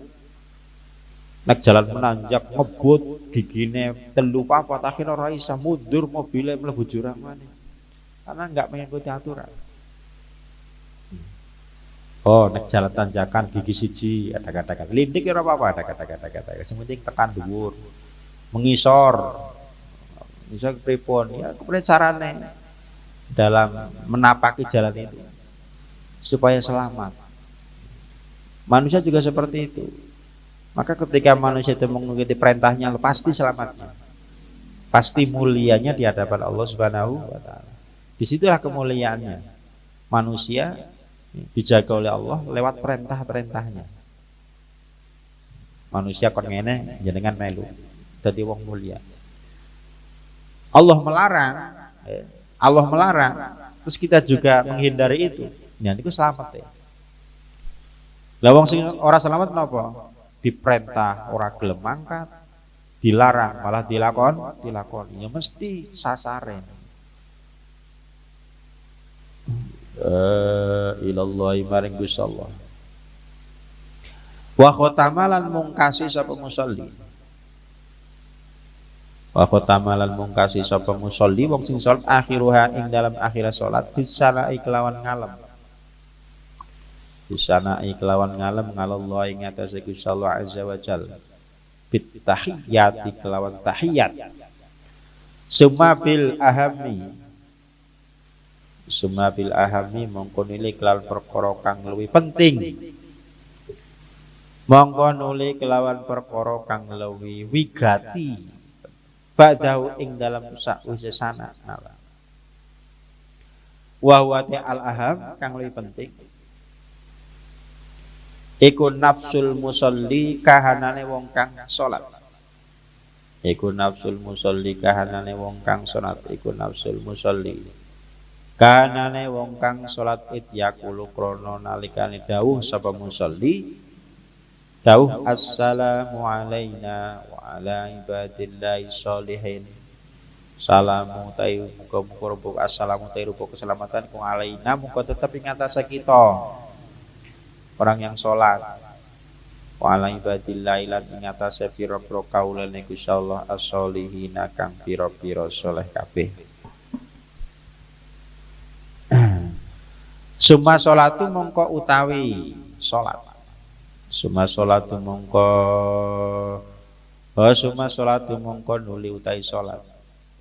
Nek jalan menanjak ngebut gigine telu papat akhirnya ora isa mundur mobilnya mlebu jurang maneh. Karena enggak mengikuti aturan. Oh, nek jalan tanjakan gigi siji ada kata-kata. Lindik ora apa-apa ada kata-kata. Sing penting tekan dhuwur. mengisor. Bisa pripun? Ya kemudian carane dalam menapaki jalan itu supaya selamat. Manusia juga seperti itu. Maka ketika manusia itu mengikuti perintahnya, pasti selamatnya, pasti mulianya di hadapan Allah Subhanahu wa taala. Disitulah kemuliaannya. Manusia dijaga oleh Allah lewat perintah-perintahnya. Manusia kon ngene jenengan melu dadi wong mulia. Allah melarang, Allah melarang, terus kita juga menghindari itu. Nah niku selamat ya. Lah wong sing ora selamat napa? Diperintah ora gelem mangkat, dilarang malah dilakoni. Ya mesti sasare. Ilallahi maring Gusti Allah. Wa khotamalan mungkasi sapa musolli. Wa khotamalan mungkasi sapa musolli wong sing salat akhiruha ing dalam akhir salat bisana iklawan ngalem. Bisana iklawan ngalem ngalallah ing atase Gusti Allah azza wa jalla. Bit tahiyyati kelawan tahiyat. Summa bil ahami mongko nuli kelawan perkara kang luwih penting. Mongko nuli kelawan perkara kang luwih wigati ba'dahu ing dalam sakwise sana nala. Wa huwa al aham kang luwih penting iku nafsul musolli kahanane wong kang salat. Iku nafsul musolli kahanane wong kang salat. Iku nafsul musolli kahanane wong kang salat ityaqulu krana nalikane dawuh sapa musolli dawuh assalamu alaina wa ala ibadillahi sholihin. Salamu ta'i muga-muga assalamu ta'i rupa keselamatan ku alaina muga tetep ing atase kita orang yang sholat. Wa ala ibadillahi lan ing atase pira-pira kaulane Gusti Allah as-sholihina kang pira-pira saleh kabeh. Summa sholatu mongko utawi sholat. Summa sholatu mongko summa sholatu mongko nuli utawi sholat.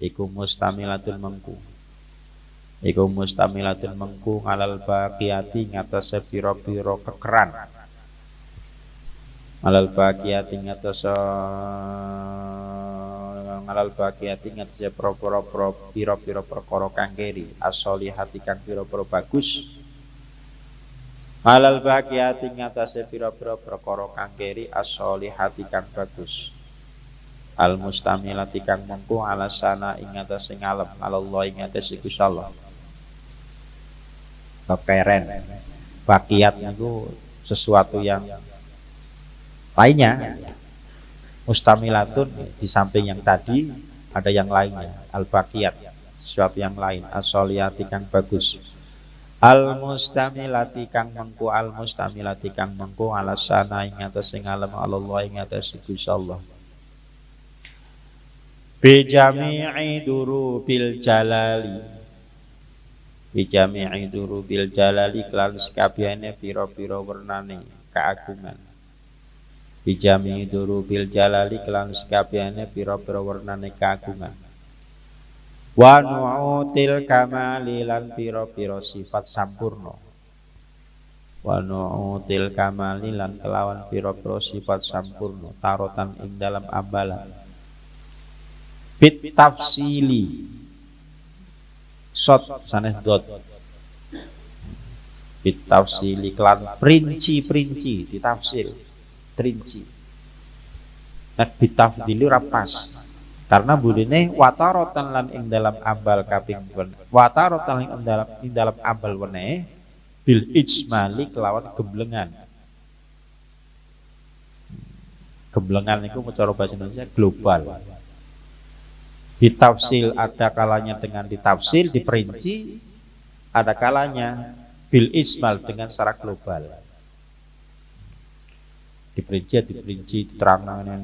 Iku mustamilatun mengku. Iku mustamilatun mengku alal baqiyati ngatasé pira-pira kekeran. Alal baqiyati ngatasé pira-pira perkara kang keri as-sholihati kang pira-pira bagus. Alal baqiyati ngatasé pira-pira perkara kang keri as-sholihati kang bagus. Al mustamilati kang mengku alasana ing ngatasé ngalem Allah ing ngatasé Gusti Allah. Kekeren, bakiat itu sesuatu yang lainnya. Mustamilatun di samping yang tadi ada yang lainnya. Al bakiat sesuatu yang lain. As-sholihati kang bagus. Al mustamilati kang mengku alasana ing ngatasé ngalem Allah ing ngatasé Gusti Allah. Bi jami'i durubil jalali. Bijami'i durubil jalali kelan sekabehane pira-pira wernane keagungan. Bijami'i durubil jalali kelan sekabehane pira-pira wernane keagungan. Wa nu'util kamali lan pira-pira sifat sampurna. Wa nu'util kamali lan kelawan pira-pira sifat sampurna tarotan ing dalam ambalan. Bit tafsili sot sanes dot bitafsili klan perinci ditafsir terinci. Nah bitafdili rapas karena budine watarotan lan ing dalam ambal kaping watarotan ing dalam ambal wene bil ijmali kelawan gemblengan. Gemblengan itu cara bahasa Indonesia global. Ditafsil ada kalanya dengan ditafsil, diperinci, ada kalanya bil ismal dengan secara global. Diperinci, diterangkan,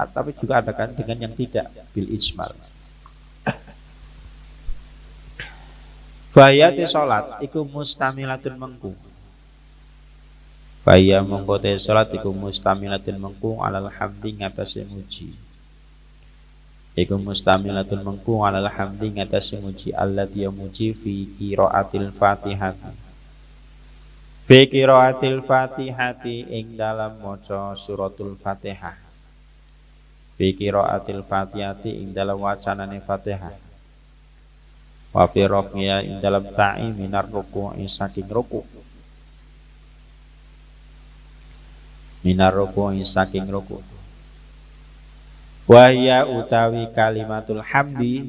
tapi juga ada kan dengan yang tidak bil ismal. Bayati sholat iku mustamilatun mengku. Baya mengkote sholat iku mustamilatun mengku alal hamdi ngatasé muji. iku mustamilatun mengku alal hamdi ngatas muji allati muji fi qiraatil fatihati fi qiraatil fatihati ing dalam maca suratul fatihah fi qiraatil fatihati ing dalam wacanane fatihah wa fi rafiya ing dalam ta'i minar ruku'i saking ruku' minar ruku'i saking ruku' wahya utawi kalimatul hamdi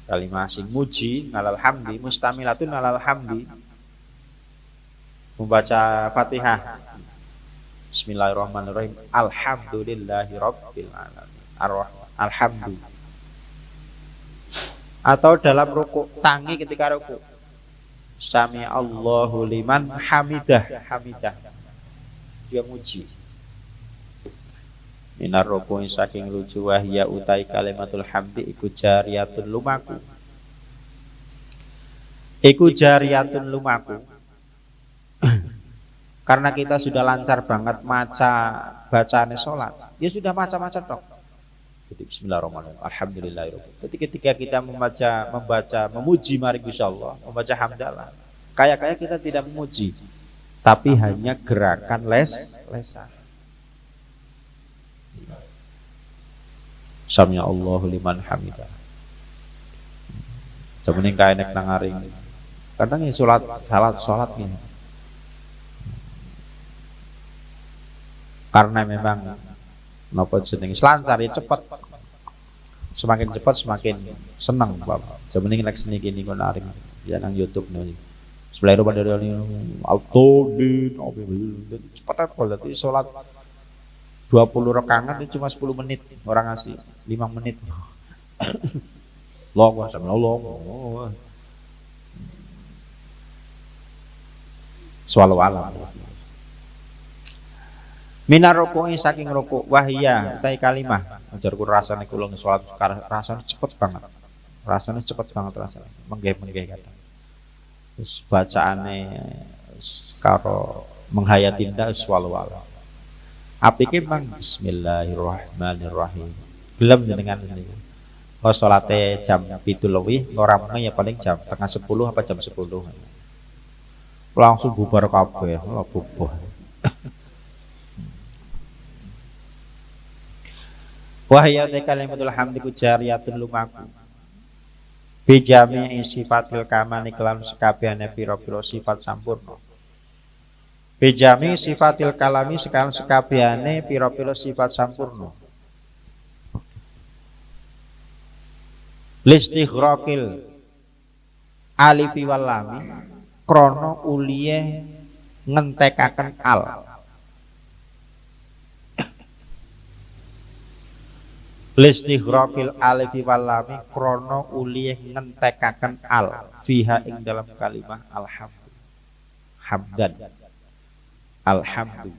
kalimah sing muji ngalal hamdi mustamilatun ngalal hamdi membaca Fatihah Bismillahirrahmanirrahim alhamdulillahi rabbil alamin arrahman alhamdu atau dalam ruku tangi ketika ruku sami Allahu liman hamidah hamidah dia muji minar ruku'i saking lucu wahya utai kalimatul hamdi iku jariyatun lumaku karena kita sudah lancar banget maca bacaane salat ya sudah maca-maca tok jadi bismillahirrahmanirrahim alhamdulillahirabbil jadi ketika kita membaca memuji mari insyaallah membaca hamdalah kayak kita tidak memuji tapi hanya gerakan lesan Sami Allahu liman hamidah. Sebenarnya kayak nek nangaring. Kadang ini salat nih. Karena memang napa jenenge selancar ya cepat. Semakin cepat semakin senang Bapak. Sebenarnya nek seni kene kok naring ya nang YouTube nih. Sebelah rumah dari auto din cepat apa berarti salat 20 rakaat itu cuma 10 menit orang ngasih 5 menit long sama long swallow alam minar ruku'i saking ruku' wahya tai kalimah ajarku rasane kula salat rasane cepet banget rasane menggeh kadang terus bacaane karo menghayati ndak swallow alam apike mang bismillahirrahmanirrahim gelem jenengan niku kalau salate jam 7 lebih ora meneh ya paling jam tengah 10 apa jam 10 langsung bubar kabeh bubuh wahya ta kalimatul hamdi ku jariyatun lumaku bijami sifatil kamal iklan sekabehane pira-pira sifat sampurna bijami sifatil kalami sekarang sekabehane pira-pira sifat sampurna listighraqil alifi wal lami krana uliye ngentekaken al listighraqil alifi wal lami krana uliye ngentekaken al fiha ing dalam kalimah alhamdu hamdan alhamdu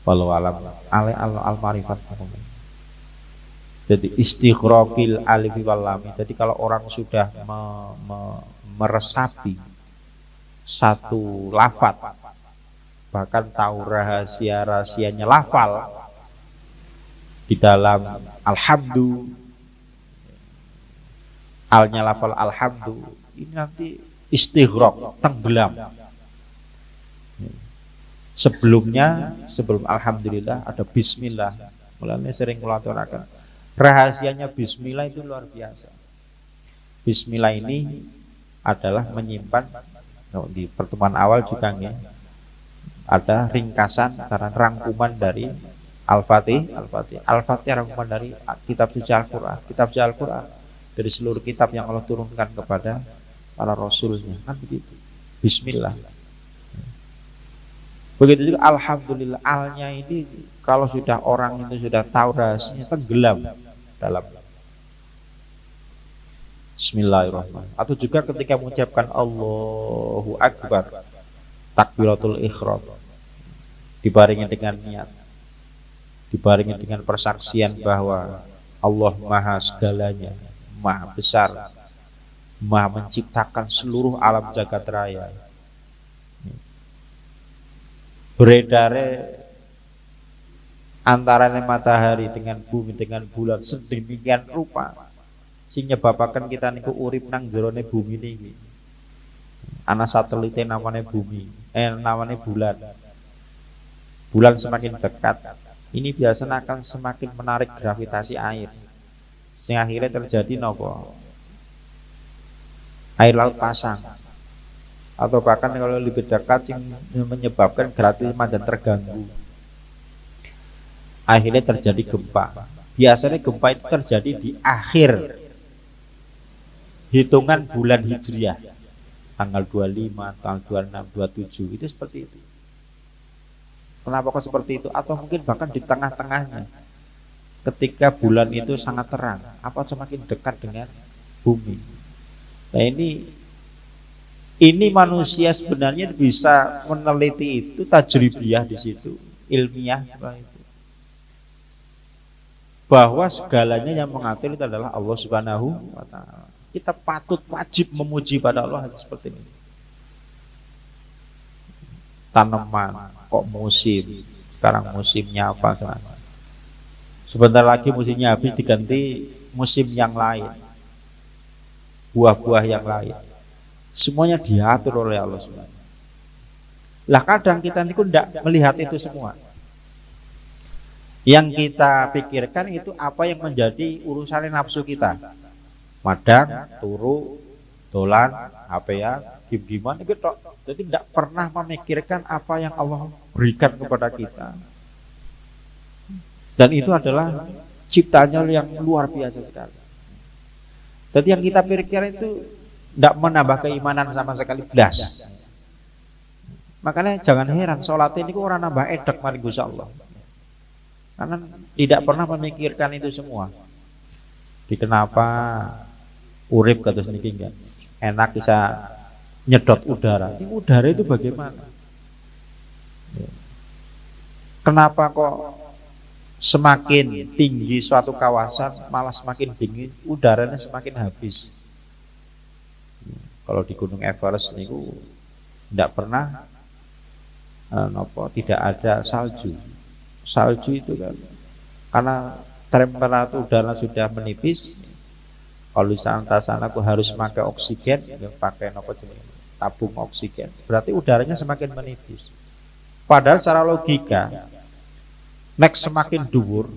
walau alam al marifat jadi istighraqil alifi wal lam jadi kalau orang sudah meresapi satu lafaz bahkan tahu rahasianya lafal di dalam alhamdu alnya lafal alhamdu ini nanti istighraq tenggelam. Sebelum alhamdulillah ada bismillah. Mulanya sering kula aturaken. Rahasianya bismillah itu luar biasa. Bismillah ini adalah menyimpan di pertemuan awal juga nih, ada ringkasan saran rangkuman dari Al-Fatihah rangkuman dari kitab suci Al-Qur'an. Kitab suci Al-Qur'an dari seluruh kitab yang Allah turunkan kepada para rasulnya kan begitu. Bismillah. Begitu juga alhamdulillah, alnya ini kalau sudah orang itu sudah tahu rahasianya tenggelam dalam Bismillahirrahmanirrahim. Atau juga ketika mengucapkan Allahu Akbar, takbiratul ihram, dibarengi dengan niat, dibarengi dengan persaksian bahwa Allah Maha segalanya, Maha besar, Maha menciptakan seluruh alam jagat raya. Beredare antara matahari dengan bumi dengan bulan sedemikian rupa sing nyebabaken kita niku urip nang jerone bumi niki. Ana satelite namanya bumi, namanya bulan. Bulan semakin dekat, ini biasanya akan semakin menarik gravitasi air. Sehingga akhirnya terjadi nopo? Air laut pasang. Atau bahkan kalau lebih dekat yang menyebabkan gravitasi dan terganggu. Akhirnya terjadi gempa. Biasanya gempa itu terjadi di akhir hitungan bulan Hijriah. Tanggal 25, tanggal 26, 27 itu seperti itu. Kenapa kok seperti itu? Atau mungkin bahkan di tengah-tengahnya, ketika bulan itu sangat terang, apa semakin dekat dengan bumi. Nah ini manusia sebenarnya bisa meneliti itu, tajribiyah di situ, ilmiah seperti itu. Bahwa segalanya yang mengatur itu adalah Allah Subhanahu wa Ta'ala. Kita patut wajib memuji pada Allah seperti ini. Tanaman kok musim, sekarang musimnya apa sekarang? Sebentar lagi musimnya habis diganti musim yang lain, buah-buah yang lain, semuanya diatur oleh Allah Subhanahu. Lah kadang kita ini tidak melihat itu semua. Yang kita pikirkan itu apa yang menjadi urusan nafsu kita. Madang, turu, dolan, HP ya, gimana gitu. Jadi tidak pernah memikirkan apa yang Allah berikan kepada kita. Dan itu adalah ciptanya yang luar biasa sekali. Jadi yang kita pikirkan itu tidak menambah keimanan sama sekali, belas. Makanya jangan heran sholat ini orang nambah edek mari Gusti Allah. Karena tidak pernah memikirkan itu semua. Di kenapa urip kados niki enggak enak bisa nyedot udara. Ini udara itu bagaimana? Kenapa kok semakin tinggi suatu kawasan malah semakin dingin, udaranya semakin habis? Kalau di Gunung Everest niku tidak pernah tidak ada salju. Salju itu kan karena temperatur udara sudah menipis. Kalau di sana aku harus pakai oksigen, pakai tabung oksigen. Berarti udaranya semakin menipis. Padahal secara logika, nek semakin dhuwur,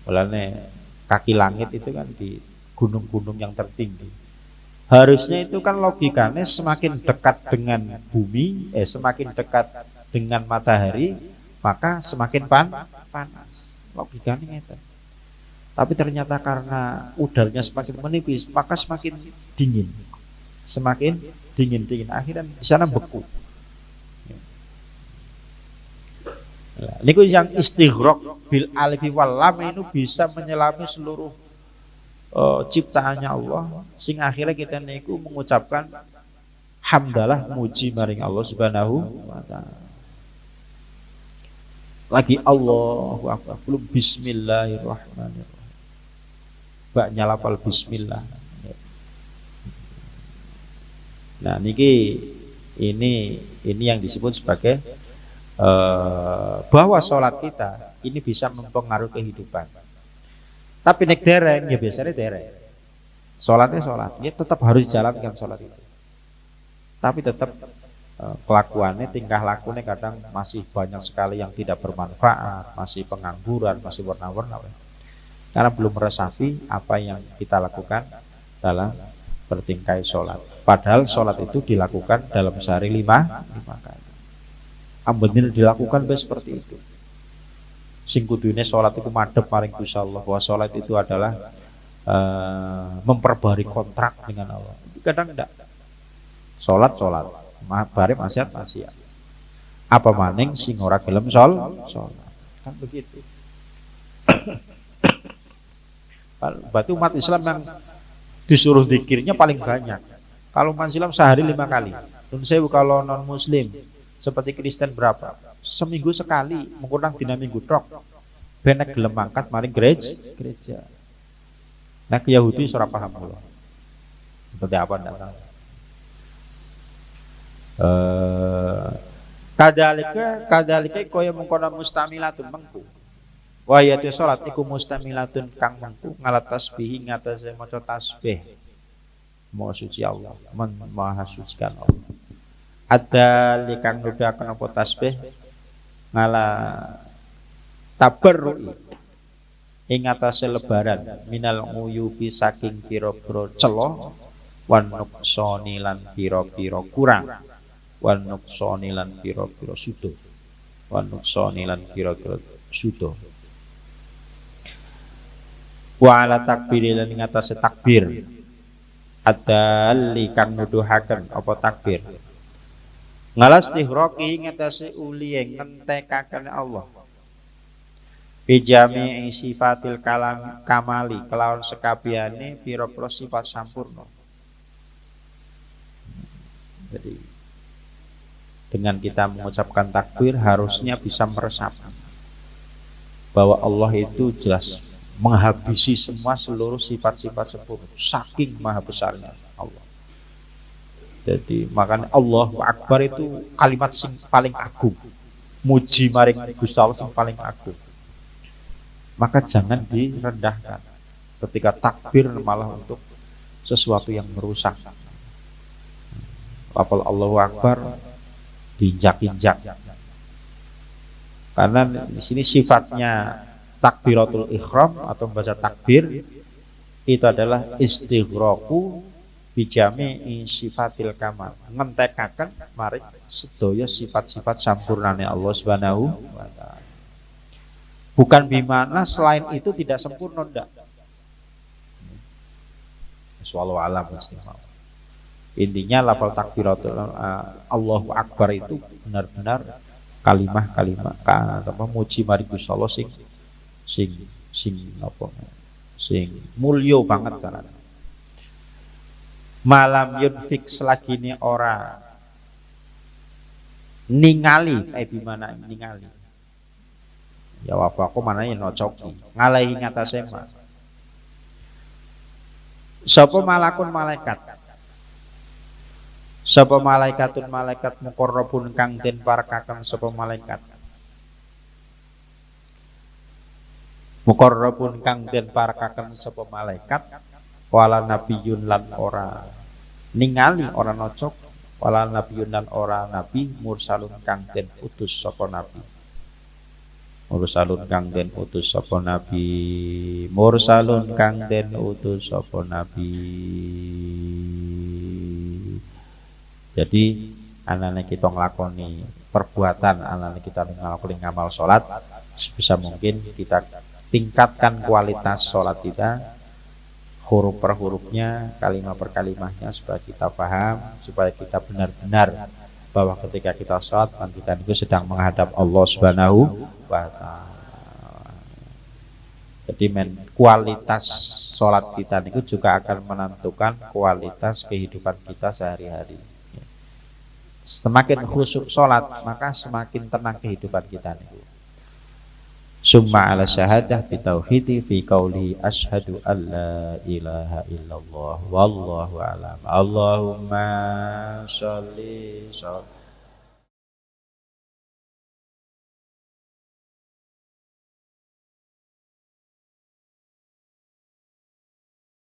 mulane kaki langit itu kan di gunung-gunung yang tertinggi. Harusnya itu kan logikanya semakin dekat dengan bumi, semakin dekat dengan matahari, maka semakin panas. Logikanya itu. Tapi ternyata karena udaranya semakin menipis, maka semakin dingin. Semakin dingin. Akhirnya di sana beku. Nah, niku yang istighraq bil alifi wal lam itu bisa menyelami seluruh ciptaannya Allah. Sing akhirnya kita niku mengucapkan hamdalah muji maring Allah Subhanahu wa Ta'ala. Lagi Allahu Akbar, belum bismillahirrahmanirrahim. Baknya lafal bismillah. Nah, ini yang disebut sebagai bahwa sholat kita ini bisa mempengaruhi kehidupan. Tapi nek dereng ya biasanya dereng. Sholatnya sholat, ya tetap harus jalankan sholat itu. Tapi tetap kelakuannya, tingkah lakunya kadang masih banyak sekali yang tidak bermanfaat, masih pengangguran, masih warna-warna. Karena belum meresapi apa yang kita lakukan dalam bertingkai sholat. Padahal sholat itu dilakukan dalam sehari 5 kali. Ambenir dilakukan seperti itu. Sing kudune sholat itu madhep maring Gusti Allah, bahwa sholat itu adalah memperbarui kontrak dengan Allah. Kadang enggak. Sholat, bare maksiat. Apa maning sing ora gelem sholat. Kan begitu. Berarti umat Islam yang disuruh zikirnya paling banyak. Kalau umat Islam sehari 5 kali. Nun sewu kalau non muslim seperti Kristen berapa? Seminggu sekali, mengurang dina minggu tok. Benek gelem mangkat maring gereja. Nah, ke Yahudi ora paham kula. Seperti apa ndak tahu. Kadalika kaya mengkono mustamilatun mengku. Wa ya salat iku mustamilatun kang mengku ngalat tasbih ngatasé maca tasbih. Maha suci Allah, maha suci kan Allah. Ada likang nudahaken apa tasbih ngala tabarru'i ing atase lebaran minal nguyubi saking pira-pira cela wan nuqsani lan pira-pira kurang wan nuqsani lan pira-pira sudo wan nuqsani lan pira-pira sudo wa ala takbir lan ing atase takbir ada likang nuduhaken apa takbir ngalas tihraqi ing atase uli ngentekaken Allah bijami sifatil kalam kamali kelawan sekabiane pira-pira sifat sampurna. Jadi dengan kita mengucapkan takbir harusnya bisa meresapi bahwa Allah itu jelas menghabisi semua seluruh sifat-sifat sempurna saking maha besarnya Allah. Jadi makanya Allahu Akbar itu kalimat sing paling agung. Muji maring Gusti Allah sing paling agung. Maka jangan direndahkan ketika takbir malah untuk sesuatu yang merusak. Apal Allahu Akbar diinjak-injak. Karena di sini sifatnya takbiratul ihram atau membaca takbir itu adalah istighraqu bijami sifatil kamal. Ngentekaken maring sedaya sifat-sifat sampurnane Allah Subhanahu wa taala. Bukan bimana selain itu tidak sempurna, enggak. Wallahu alam bisawab. Intinya lafal takbiratul Allahu Akbar itu benar-benar kalimah-kalimah apa muji mari Gusti Allah sing apa sing mulya banget carane. Malam yunfik selagi ini ora ningali bimana ningali. Ya apa aku manane nocoki ngalahi ngatasé mas. Sapa malakun malaikat. Sapa malaikatun malaikat muqarrabun kang den parakaken sapa malaikat. Muqarrabun kang den parakaken sapa malaikat wala nabiyun lan ora ningali ora nocok wala nabiyun lan ora nabi mursalun kang den utus sapa nabi. Mursalun kang den utus sapa nabi mursalun kang den utus sapa nabi. Jadi anane kita nglakoni perbuatan, anane kita nglakoni ngamal salat sebisa mungkin kita tingkatkan kualitas salat kita huruf per hurufnya, kalimat per kalimahnya supaya kita paham, supaya kita benar-benar bahwa ketika kita sholat kita itu sedang menghadap Allah Subhanahu wa taala. Jadi kualitas sholat kita itu juga akan menentukan kualitas kehidupan kita sehari-hari. Semakin khusyuk sholat maka semakin tenang kehidupan kita itu. Summa ala syahadah bitauhidi fi qauli asyhadu an la ilaha illallah wallahu a'lam. Allahumma sholli